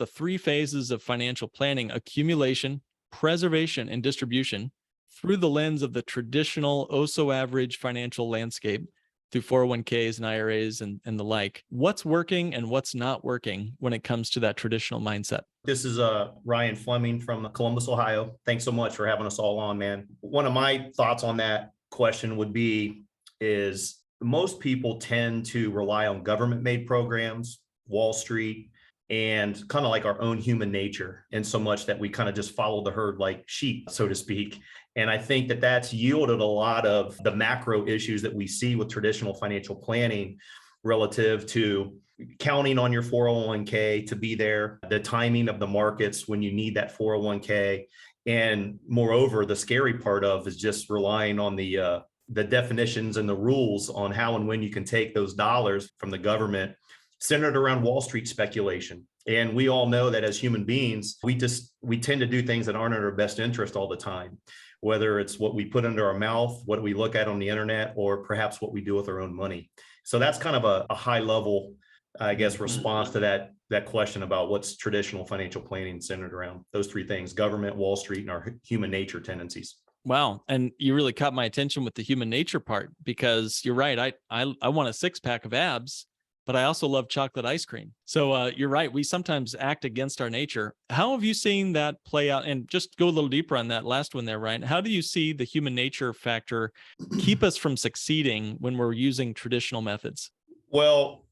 the three phases of financial planning: accumulation, preservation, and distribution, through the lens of the traditional, oh so average financial landscape through 401ks and IRAs and the like. What's working and what's not working when it comes to that traditional mindset? This is Ryan Fleming from Columbus, Ohio. Thanks so much for having us all on, man. One of my thoughts on that question would be is most people tend to rely on government-made programs, Wall Street, and kind of like our own human nature, in so much that we kind of just follow the herd like sheep, so to speak. And I think that that's yielded a lot of the macro issues that we see with traditional financial planning relative to counting on your 401k to be there, the timing of the markets when you need that 401k. And moreover, the scary part of is just relying on the definitions and the rules on how and when you can take those dollars from the government, centered around Wall Street speculation. And we all know that as human beings, we tend to do things that aren't in our best interest all the time, whether it's what we put into our mouth, what we look at on the internet, or perhaps what we do with our own money. So that's kind of a high level, I guess, response to that question about what's traditional financial planning centered around those three things: government, Wall Street, and our human nature tendencies. Wow. And you really caught my attention with the human nature part, because you're right. I want a six pack of abs, but I also love chocolate ice cream. So you're right. We sometimes act against our nature. How have you seen that play out? And just go a little deeper on that last one there, Ryan. How do you see the human nature factor keep us from succeeding when we're using traditional methods? Well,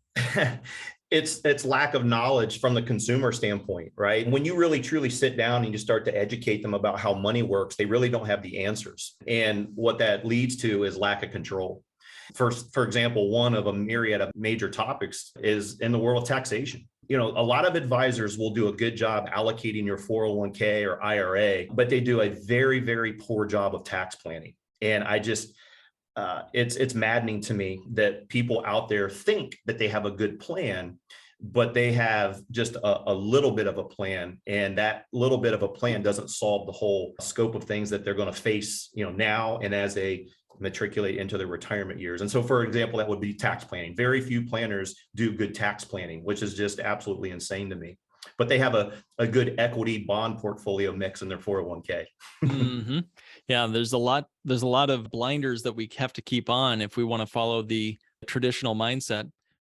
it's lack of knowledge from the consumer standpoint, right? When you really truly sit down and you start to educate them about how money works, they really don't have the answers. And what that leads to is lack of control. For example, one of a myriad of major topics is in the world of taxation. A lot of advisors will do a good job allocating your 401k or IRA, but they do a very, very poor job of tax planning. And it's maddening to me that people out there think that they have a good plan, but they have just a little bit of a plan. And that little bit of a plan doesn't solve the whole scope of things that they're going to face, now and as they matriculate into their retirement years. And so, for example, that would be tax planning. Very few planners do good tax planning, which is just absolutely insane to me. But they have a good equity bond portfolio mix in their 401k. Mm-hmm. Yeah, there's a lot of blinders that we have to keep on if we want to follow the traditional mindset.